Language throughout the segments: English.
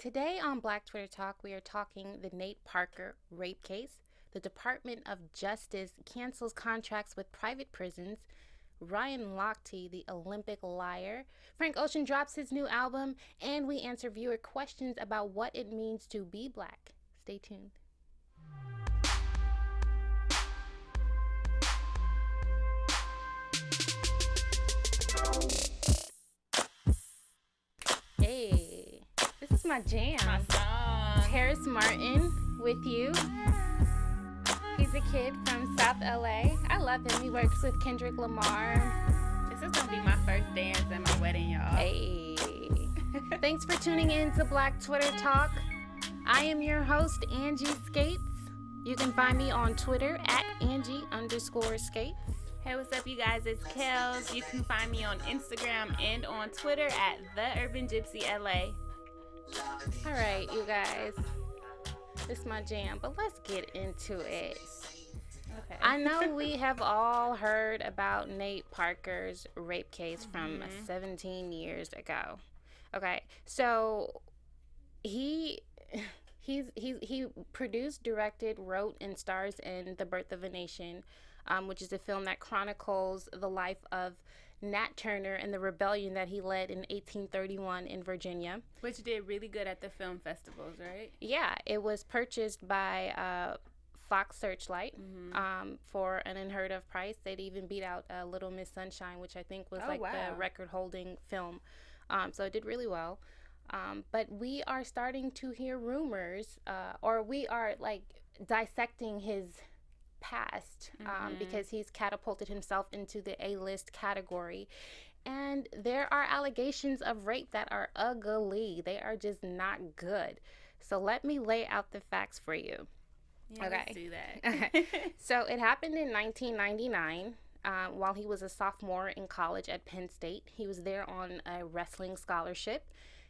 Today on Black Twitter Talk, we are talking the Nate Parker rape case. The Department of Justice cancels contracts with private prisons. Ryan Lochte, the Olympic liar. Frank Ocean drops his new album, and we answer viewer questions about what it means to be black. Stay tuned. Hey, this is my jam. My song. Terrace Martin with you. He's a kid from South LA. I love him. He works with Kendrick Lamar. This is gonna be my first dance at my wedding, y'all. Hey. Thanks for tuning in to Black Twitter Talk. I am your host, Angie Skates. You can find me on Twitter at Angie_Skates. Hey, what's up, you guys? It's Kels. You can find me on Instagram and on Twitter at TheUrbanGypsyLA. All right, you guys. This is my jam, but let's get into it. Okay. I know we have all heard about Nate Parker's rape case from 17 years ago. Okay, so he produced, directed, wrote, and stars in The Birth of a Nation, which is a film that chronicles the life of Nat Turner and the rebellion that he led in 1831 in Virginia. Which did really good at the film festivals, right? Yeah, it was purchased by Fox Searchlight for an unheard of price. They'd even beat out Little Miss Sunshine, which I think was the record-holding film. So it did really well. But we are starting to hear rumors, or we are like dissecting his past because he's catapulted himself into the A-list category. And there are allegations of rape that are ugly. They are just not good. So let me lay out the facts for you. Yeah, okay. Let's do that. Okay. So it happened in 1999 while he was a sophomore in college at Penn State. He was there on a wrestling scholarship.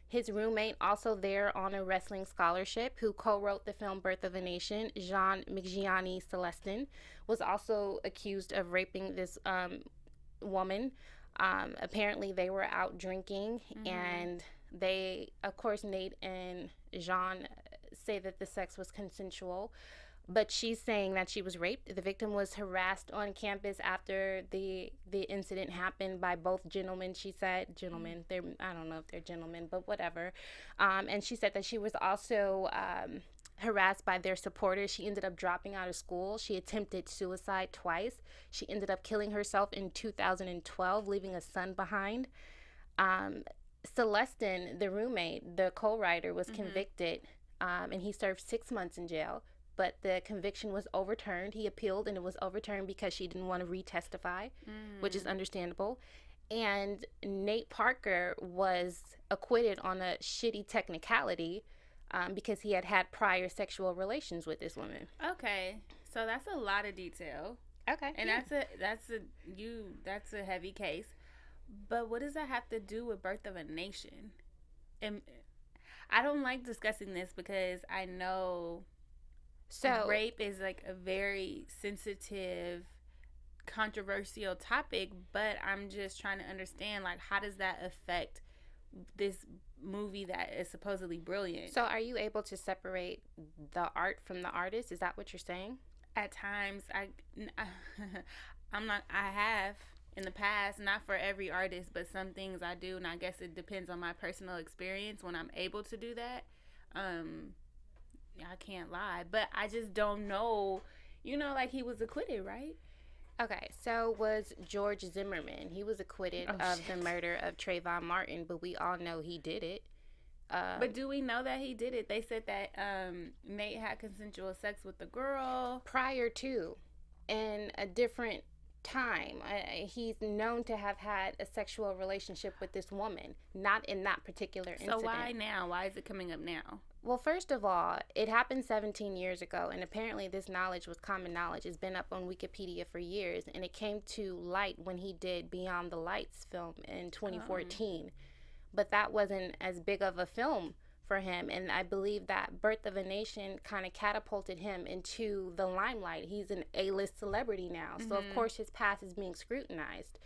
His roommate, also there on a wrestling scholarship, who co-wrote the film Birth of a Nation, Jean Miggiani Celestin, was also accused of raping this woman. Apparently, they were out drinking, and they, of course, Nate and Jean say that the sex was consensual. But she's saying that she was raped. The victim was harassed on campus after the incident happened by both gentlemen. She said, gentlemen, I don't know if they're gentlemen, but whatever. And she said that she was also harassed by their supporters. She ended up dropping out of school. She attempted suicide twice. She ended up killing herself in 2012, leaving a son behind. Celestin, the roommate, the co-writer, was convicted, and he served 6 months in jail. But the conviction was overturned. He appealed, and it was overturned because she didn't want to retestify, which is understandable. And Nate Parker was acquitted on a shitty technicality because he had prior sexual relations with this woman. Okay, so that's a lot of detail. Okay, and that's a heavy case. But what does that have to do with Birth of a Nation? And I don't like discussing this because I know. So rape is like a very sensitive, controversial topic, but I'm just trying to understand, like, how does that affect this movie that is supposedly brilliant? So are you able to separate the art from the artist? Is that what you're saying? At times, I have in the past, not for every artist, but some things I do, and I guess it depends on my personal experience when I'm able to do that. I can't lie, but I just don't know. Like he was acquitted, right? Okay, so was George Zimmerman. He was acquitted of the murder of Trayvon Martin, but we all know he did it. But do we know that he did it? They said that Nate had consensual sex with the girl. Prior to, in a different time. He's known to have had a sexual relationship with this woman, not in that particular incident. So why now? Why is it coming up now? Well, first of all, it happened 17 years ago, and apparently this knowledge was common knowledge. It's been up on Wikipedia for years, and it came to light when he did Beyond the Lights film in 2014. But that wasn't as big of a film for him, and I believe that Birth of a Nation kind of catapulted him into the limelight. He's an A-list celebrity now, so of course his past is being scrutinized.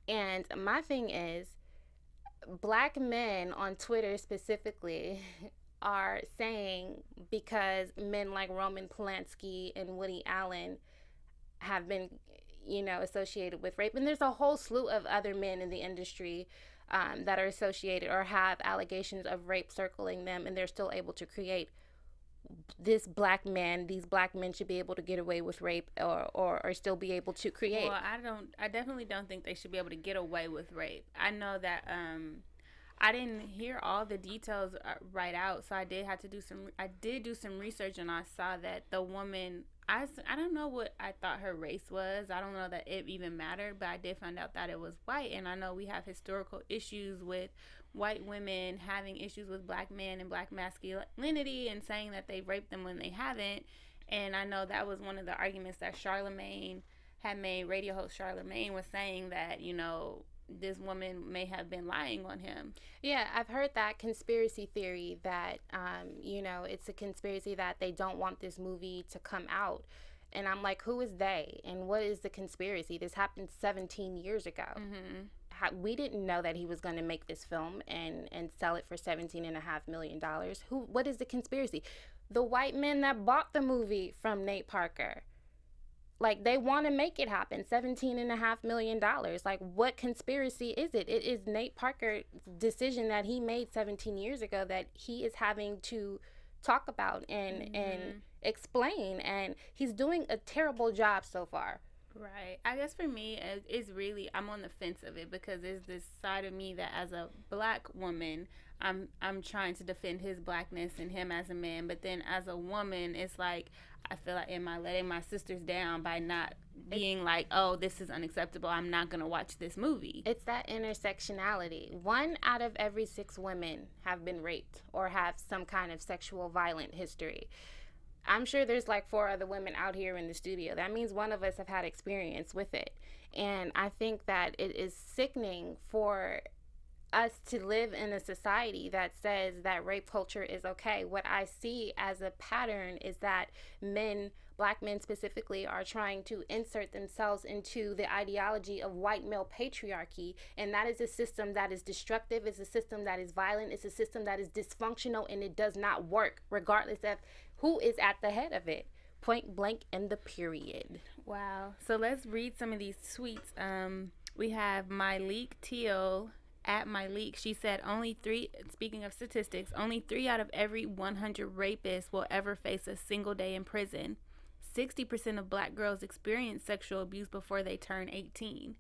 And my thing is, black men on Twitter specifically are saying because men like Roman Polanski and Woody Allen have been, associated with rape. And there's a whole slew of other men in the industry that are associated or have allegations of rape circling them, and they're still able to create these black men should be able to get away with rape or still be able to Well, create. I definitely don't think they should be able to get away with rape. I know that I didn't hear all the details right out, so I did do some research, and I saw that the woman, I don't know what I thought her race was. I don't know that it even mattered, but I did find out that it was white, and I know we have historical issues with white women having issues with black men and black masculinity and saying that they raped them when they haven't. And I know that was one of the arguments that Charlemagne had made. Radio host Charlemagne was saying that, this woman may have been lying on him. Yeah, I've heard that conspiracy theory that, it's a conspiracy that they don't want this movie to come out. And I'm like, who is they? And what is the conspiracy? This happened 17 years ago. We didn't know that he was going to make this film and sell it for $17.5 million. What is the conspiracy? The white men that bought the movie from Nate Parker, like, they want to make it happen. $17.5 million. Like, what conspiracy is it? It is Nate Parker's decision that he made 17 years ago that he is having to talk about and explain, and he's doing a terrible job so far. Right. I guess for me, it's really, I'm on the fence of it because there's this side of me that as a black woman, I'm trying to defend his blackness and him as a man, but then as a woman, it's like I feel like, am I letting my sisters down by not being like, oh, this is unacceptable, I'm not gonna watch this movie? It's that intersectionality. 1 out of every 6 women have been raped or have some kind of sexual violent history. I'm sure there's like 4 other women out here in the studio. That means one of us have had experience with it. And I think that it is sickening for us to live in a society that says that rape culture is okay. What I see as a pattern is that men, black men specifically, are trying to insert themselves into the ideology of white male patriarchy, and that is a system that is destructive, it's a system that is violent, it's a system that is dysfunctional, and it does not work regardless of who is at the head of it. Point blank in the period. Wow. So let's read some of these tweets. We have Myleek Teal at Myleek. She said speaking of statistics, only 3 out of every 100 rapists will ever face a single day in prison. 60% of black girls experience sexual abuse before they turn 18.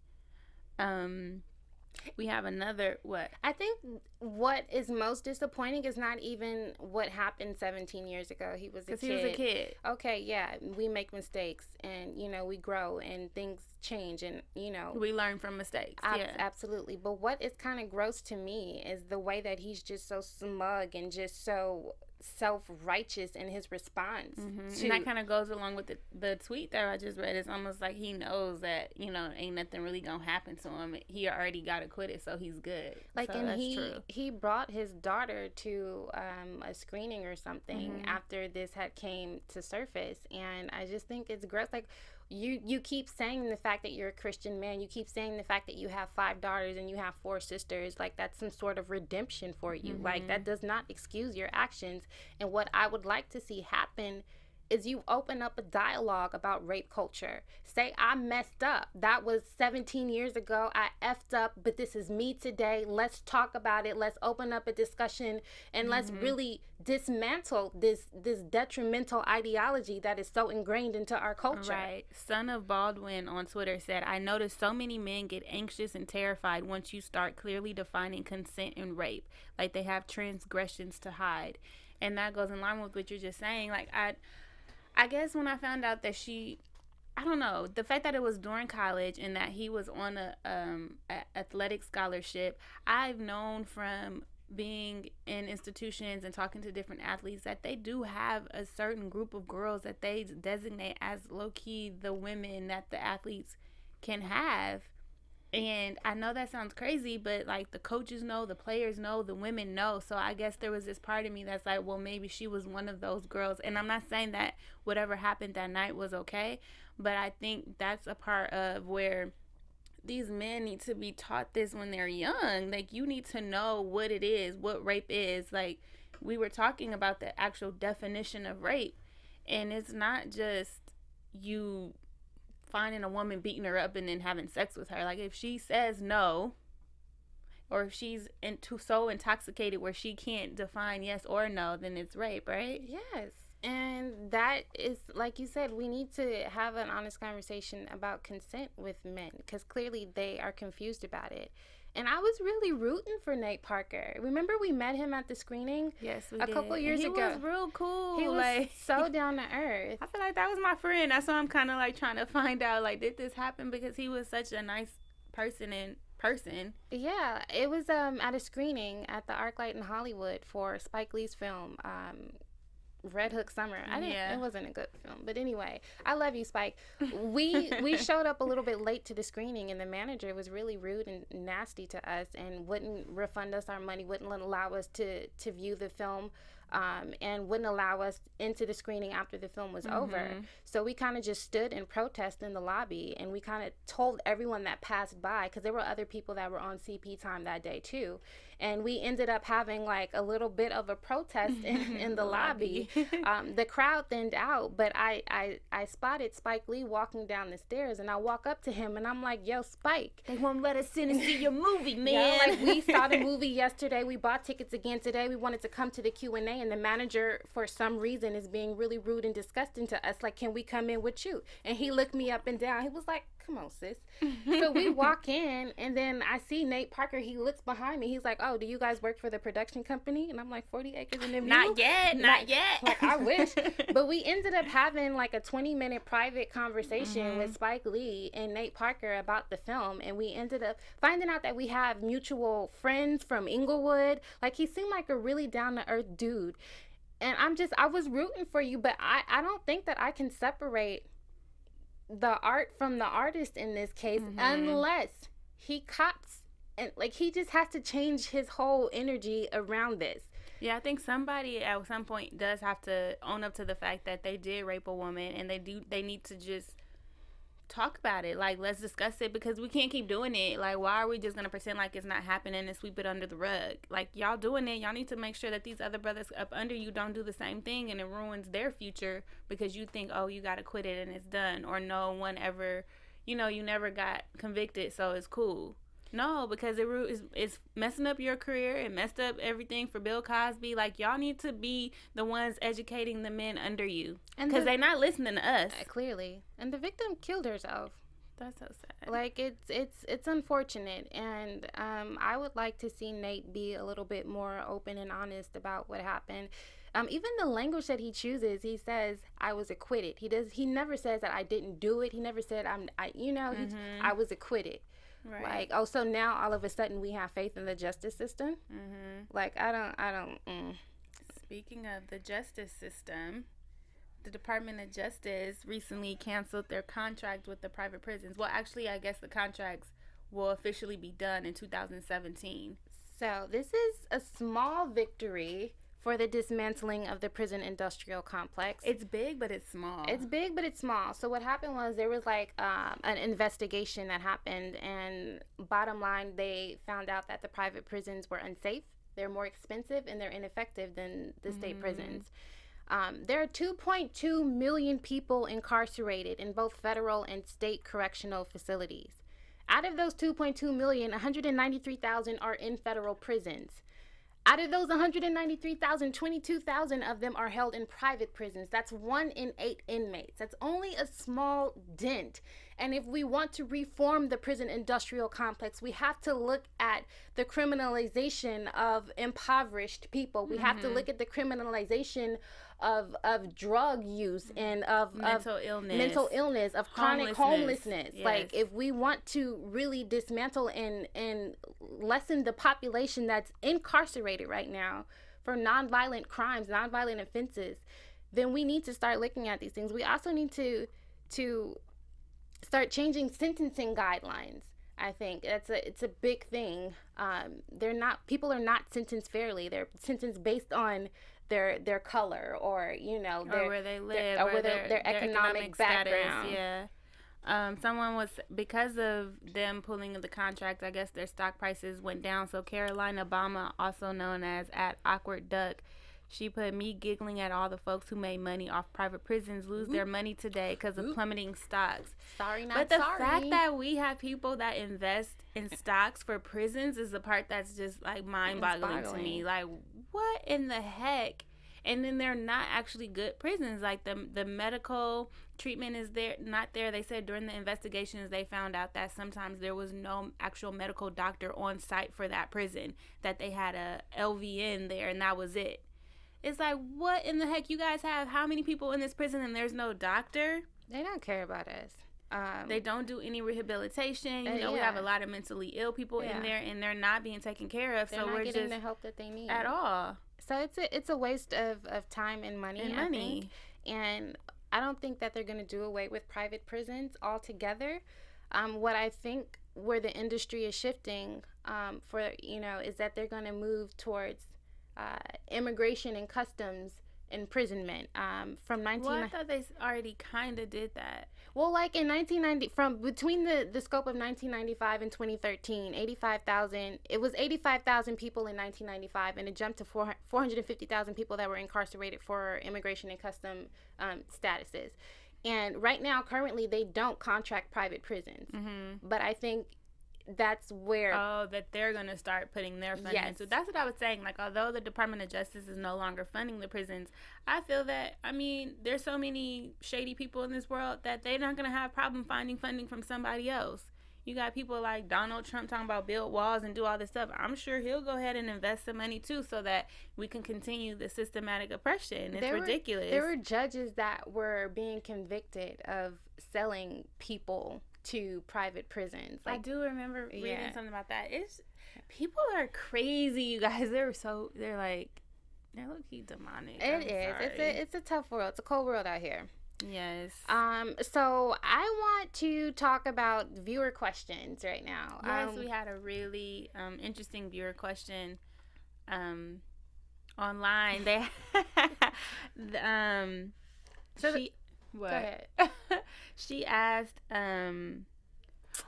We have another, what? I think what is most disappointing is not even what happened 17 years ago. He was a kid. Because he was a kid. Okay, yeah, we make mistakes and, we grow and things change and, we learn from mistakes. Yeah. Absolutely. But what is kind of gross to me is the way that he's just so smug and just so self-righteous in his response. And that kind of goes along with the tweet that I just read. It's almost like he knows that, ain't nothing really gonna happen to him. He already got acquitted, so he's good. Like, so and that's true. He brought his daughter to a screening or something after this had came to surface, and I just think it's gross. Like, you keep saying the fact that you're a Christian man, you keep saying the fact that you have 5 daughters and you have 4 sisters, like that's some sort of redemption for you. Like, that does not excuse your actions. And what I would like to see happen is you open up a dialogue about rape culture. Say, I messed up. That was 17 years ago. I effed up, but this is me today. Let's talk about it. Let's open up a discussion and let's really dismantle this detrimental ideology that is so ingrained into our culture. Right. Son of Baldwin on Twitter said, I noticed so many men get anxious and terrified once you start clearly defining consent and rape. Like they have transgressions to hide. And that goes in line with what you're just saying. Like, I guess when I found out that I don't know, the fact that it was during college and that he was on a athletic scholarship, I've known from being in institutions and talking to different athletes that they do have a certain group of girls that they designate as low-key the women that the athletes can have. And I know that sounds crazy, but like the coaches know, the players know, the women know. So I guess there was this part of me that's like, well, maybe she was one of those girls. And I'm not saying that whatever happened that night was okay, but I think that's a part of where these men need to be taught this when they're young. Like, you need to know what it is, what rape is. Like, we were talking about the actual definition of rape, and it's not just you finding a woman, beating her up, and then having sex with her. Like, if she says no, or if she's so intoxicated where she can't define yes or no, then it's rape, right? Yes. And that is, like you said, we need to have an honest conversation about consent with men, because clearly they are confused about it. And I was really rooting for Nate Parker. Remember we met him at the screening? Yes, we did. A couple years ago. He was real cool. He was so down to earth. I feel like that was my friend. That's why I'm kind of like trying to find out, like, did this happen? Because he was such a nice person in person. Yeah, it was at a screening at the ArcLight in Hollywood for Spike Lee's film, Red Hook Summer. It wasn't a good film, but anyway, I love you, Spike. We showed up a little bit late to the screening, and the manager was really rude and nasty to us, and wouldn't refund us our money, wouldn't allow us to view the film, and wouldn't allow us into the screening after the film was over. So we kind of just stood and protested in the lobby, and we kind of told everyone that passed by, because there were other people that were on CP time that day too, and we ended up having like a little bit of a protest in the lobby. The crowd thinned out, but I spotted Spike Lee walking down the stairs, and I walk up to him and I'm like, yo, Spike, they won't let us in and see your movie, man. Yeah, like, we saw the movie yesterday, we bought tickets again today, we wanted to come to the Q&A, and the manager for some reason is being really rude and disgusting to us, like, can we come in with you? And he looked me up and down. He was like, come on, sis. So we walk in, and then I see Nate Parker. He looks behind me. He's like, oh, do you guys work for the production company? And I'm like, 40 Acres and a Mule? Not yet. Like, I wish. But we ended up having like a 20-minute private conversation with Spike Lee and Nate Parker about the film, and we ended up finding out that we have mutual friends from Inglewood. Like, he seemed like a really down-to-earth dude. And I was rooting for you, but I don't think that I can separate the art from the artist in this case, unless he cops, and like, he just has to change his whole energy around this. Yeah, I think somebody at some point does have to own up to the fact that they did rape a woman, and they need to just talk about it. Like, let's discuss it, because we can't keep doing it. Like, why are we just gonna pretend like it's not happening and sweep it under the rug? Like, y'all doing it, y'all need to make sure that these other brothers up under you don't do the same thing, and it ruins their future because you think, oh, you gotta quit it and it's done, or no one ever, you never got convicted, so it's cool. No, because it's messing up your career. It messed up everything for Bill Cosby. Like, y'all need to be the ones educating the men under you, because they're not listening to us. Clearly. And the victim killed herself. That's so sad. Like, it's unfortunate, and I would like to see Nate be a little bit more open and honest about what happened. Even the language that he chooses, he says, I was acquitted. He never says that I didn't do it. He never said I was acquitted. Right. Like, oh, so now all of a sudden we have faith in the justice system? Like, I don't. Speaking of the justice system, the Department of Justice recently canceled their contract with the private prisons. Well, actually, I guess the contracts will officially be done in 2017. So this is a small victory for the dismantling of the prison industrial complex. It's big, but it's small. It's big, but it's small. So what happened was there was like an investigation that happened, and bottom line, they found out that the private prisons were unsafe, they're more expensive, and they're ineffective than the state prisons. There are 2.2 million people incarcerated in both federal and state correctional facilities. Out of those 2.2 million, 193,000 are in federal prisons. Out of those 193,000, 22,000 of them are held in private prisons. That's 1 in 8 inmates. That's only a small dent. And if we want to reform the prison industrial complex, we have to look at the criminalization of impoverished people. We have to look at the criminalization of drug use and of mental illness, of chronic homelessness. Yes. Like, if we want to really dismantle and lessen the population that's incarcerated right now for nonviolent crimes, nonviolent offenses, then we need to start looking at these things. We also need to start changing sentencing guidelines. I think it's a big thing. People are not sentenced fairly. They're sentenced based on their color, or or where they live, or their economic background. Status, yeah. Someone was, because of them pulling the contract, I guess their stock prices went down. So Caroline Obama, also known as @Awkward Duck, She put, me giggling at all the folks who made money off private prisons lose their money today because of plummeting stocks. Sorry, not but the sorry. fact that we have people that invest in stocks for prisons is the part that's just like mind-boggling to me. Like, what in the heck? And then they're not actually good prisons. Like, the medical treatment is there not there. They said during the investigations they found out that sometimes there was no actual medical doctor on site for that prison, that they had a LVN there and that was it. It's like, what in the heck? You guys have how many people in this prison and there's no doctor? They don't care about us. They don't do any rehabilitation. You know, we have a lot of mentally ill people in there, and they're not being taken care of. They're not getting the help that they need at all. So it's a waste of time and money. I think. And I don't think that they're going to do away with private prisons altogether. What I think where the industry is shifting is that they're going to move towards immigration and customs imprisonment from 19. Well, I thought they already kind of did that. Well, like in 1990, from between the scope of 1995 and 2013, 85,000. It was 85,000 people in 1995, and it jumped to 450,000 people that were incarcerated for immigration and custom statuses. And right now, currently, they don't contract private prisons. Mm-hmm. But I think that's where that they're going to start putting their funding into. That's what I was saying. Like, although the Department of Justice is no longer funding the prisons, I feel that, I mean, there's so many shady people in this world that they're not going to have problem finding funding from somebody else. You got people like Donald Trump talking about build walls and do all this stuff. I'm sure he'll go ahead and invest some money too, so that we can continue the systematic oppression. It's ridiculous. There were judges that were being convicted of selling people to private prisons. Like, I do remember reading something about that. People are crazy, you guys. They're low-key demonic. It's a tough world. It's a cold world out here. Yes. So I want to talk about viewer questions right now. Yes, we had a really interesting viewer question online. They Go ahead. She asked,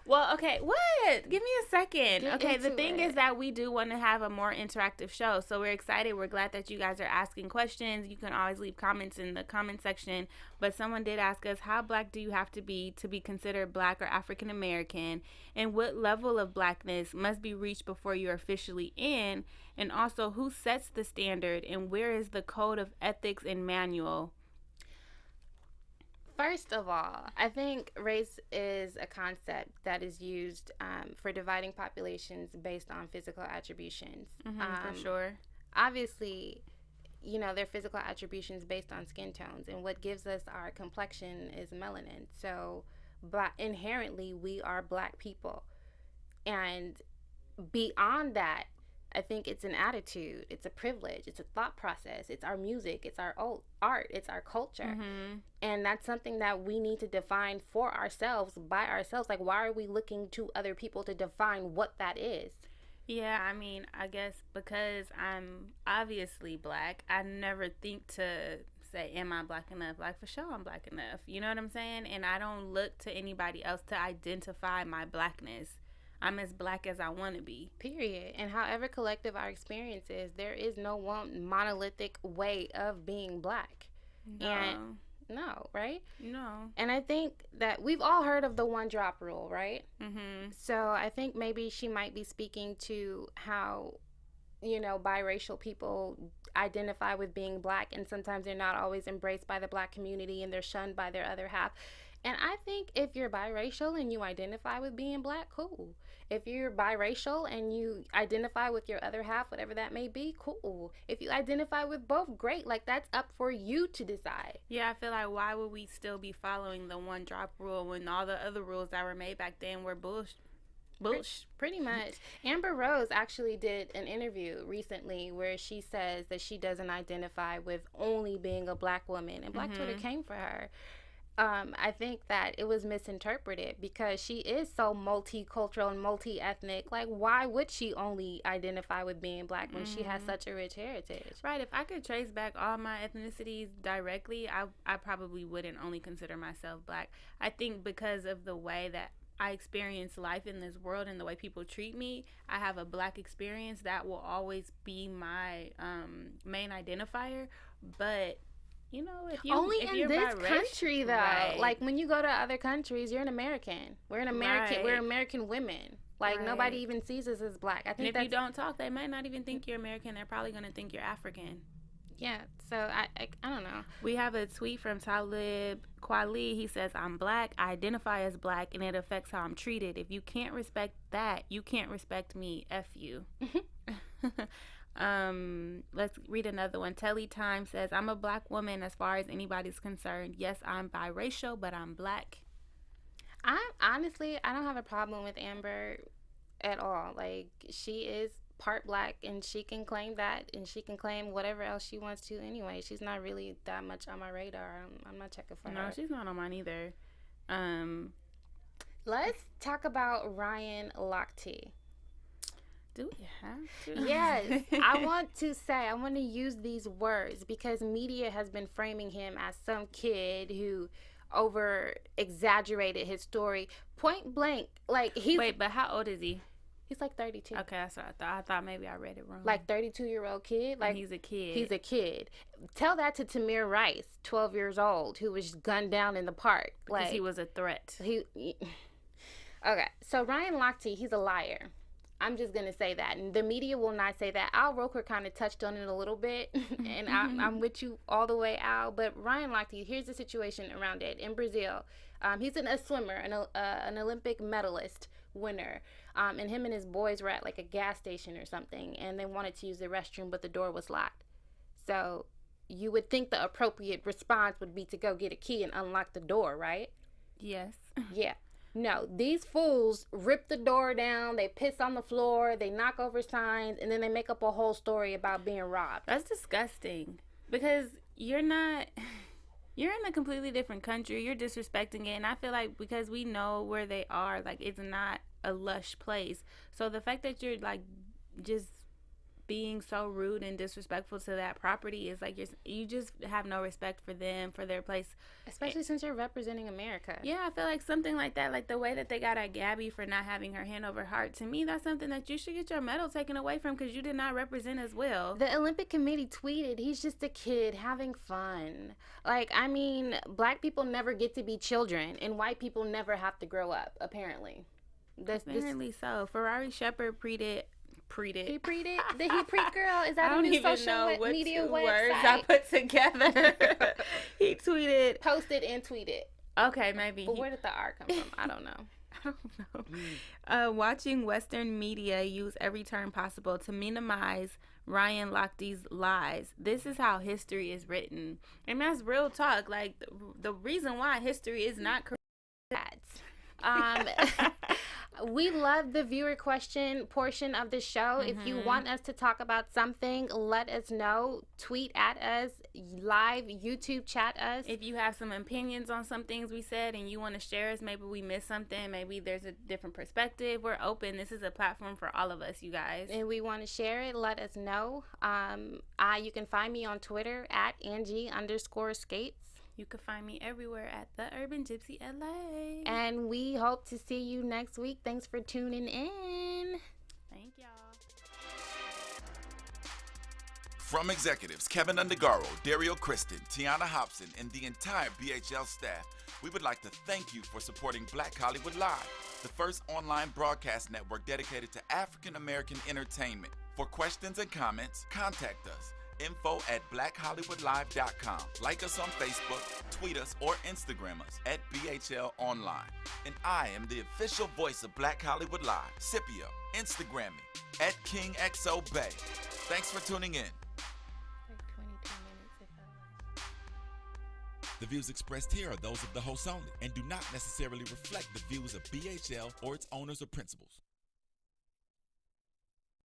well, okay, what? Give me a second. Okay, the thing is that we do want to have a more interactive show, so we're excited. We're glad that you guys are asking questions. You can always leave comments in the comment section, but someone did ask us, how black do you have to be considered black or African American, and what level of blackness must be reached before you're officially in, and also who sets the standard, and where is the code of ethics and manual? First of all, I think race is a concept that is used for dividing populations based on physical attributions. For sure. Obviously, their physical attributions based on skin tones, and what gives us our complexion is melanin. So, inherently, we are black people. And beyond that, I think it's an attitude, it's a privilege, it's a thought process, it's our music, it's our art, it's our culture. Mm-hmm. And that's something that we need to define for ourselves, by ourselves. Like, why are we looking to other people to define what that is? Yeah, I mean, I guess because I'm obviously black, I never think to say, am I black enough? Like, for sure I'm black enough. You know what I'm saying? And I don't look to anybody else to identify my blackness. I'm as black as I want to be. Period. And however collective our experience is, there is no one monolithic way of being black. No, right? No. And I think that we've all heard of the one drop rule, right? Mm-hmm. So I think maybe she might be speaking to how, biracial people identify with being black, and sometimes they're not always embraced by the black community and they're shunned by their other half. And I think if you're biracial and you identify with being black, cool. If you're biracial and you identify with your other half, whatever that may be, cool. If you identify with both, great. Like, that's up for you to decide. Yeah, I feel like, why would we still be following the one drop rule when all the other rules that were made back then were bullshit? Pretty much. Amber Rose actually did an interview recently where she says that she doesn't identify with only being a black woman, and Black Twitter came for her. I think that it was misinterpreted because she is so multicultural and multi-ethnic. Like, why would she only identify with being black when she has such a rich heritage? Right. If I could trace back all my ethnicities directly, I probably wouldn't only consider myself black. I think because of the way that I experience life in this world and the way people treat me, I have a black experience that will always be my main identifier. But you know, Only if in you're this biracial, country, though. right, Like when you go to other countries, you're an American. We're an American. We're right, American women. Like nobody right. even sees us as black. I And think if you that's don't talk, they might not even think you're American. They're probably gonna think you're African. yeah. So I don't know. We have a tweet from Talib Kweli. He says, I'm black, I identify as black, and it affects how I'm treated. If you can't respect that, you can't respect me. F you. Let's read another one. Telly Time says, I'm a black woman as far as anybody's concerned. Yes, I'm biracial, but I'm black. I honestly I don't have a problem with Amber at all. Like she is part black and she can claim that and she can claim whatever else she wants to anyway. She's not really that much on my radar. I'm not checking for No, her. she's not on mine either. Let's talk about Ryan Lochte. Do we have to? Yes, I want to use these words because media has been framing him as some kid who over exaggerated his story point blank. Like Wait, but how old is he? he's like 32. Okay, that's what I thought. I thought maybe I read it wrong. Like 32-year-old kid. Like and he's a kid. he's a kid. Tell that to Tamir Rice, 12 years old, who was gunned down in the park. Because Like he was a threat. he okay, so Ryan Lochte, he's a liar. I'm just gonna say that, and the media will not say that. Al Roker kind of touched on it a little bit, and I'm with you all the way, Al. But Ryan Lochte, here's the situation around it in Brazil. He's a swimmer, an Olympic medalist winner, and him and his boys were at like a gas station or something, and they wanted to use the restroom, but the door was locked. So you would think the appropriate response would be to go get a key and unlock the door, right? Yes. Yeah. No, these fools rip the door down, they piss on the floor, they knock over signs, and then they make up a whole story about being robbed. That's disgusting. Because you're in a completely different country. You're disrespecting it. And I feel like because we know where they are, like it's not a lush place. So the fact that you're like just being so rude and disrespectful to that property is like you just have no respect for them, for their place. Especially since you're representing America. Yeah, I feel like something like that, like the way that they got at Gabby for not having her hand over heart, to me that's something that you should get your medal taken away from because you did not represent as well. The Olympic Committee tweeted, he's just a kid having fun. Like, I mean, black people never get to be children and white people never have to grow up, apparently. Apparently so. Ferrari Shepherd preed-it. He preed it? Did he preed, girl? Is that I a don't new even social know what media two website? words I put together. He tweeted. Posted and tweeted. Okay, maybe. But where did the R come from? I don't know. I don't know. Watching Western media use every term possible to minimize Ryan Lochte's lies. This is how history is written. And that's real talk. Like, the reason why history is not correct. We love the viewer question portion of the show. If you want us to talk about something, let us know. Tweet at us, live YouTube chat us. If you have some opinions on some things we said and you want to share us, maybe we missed something, maybe there's a different perspective, we're open. This is a platform for all of us, you guys. And we want to share it. Let us know. You can find me on Twitter at Angie_skates. You can find me everywhere at The Urban Gypsy LA. And we hope to see you next week. Thanks for tuning in. Thank y'all. From executives Keven Undergaro, Dario Kristen, Tiana Hobson, and the entire BHL staff, we would like to thank you for supporting Black Hollywood Live, the first online broadcast network dedicated to African American entertainment. For questions and comments, contact us. info@blackhollywoodlive.com. Like us on Facebook, tweet us, or Instagram us at BHL Online. And I am the official voice of Black Hollywood Live, Scipio. Instagram me at KingXOBay. Thanks for tuning in. The views expressed here are those of the host only and do not necessarily reflect the views of BHL or its owners or principals.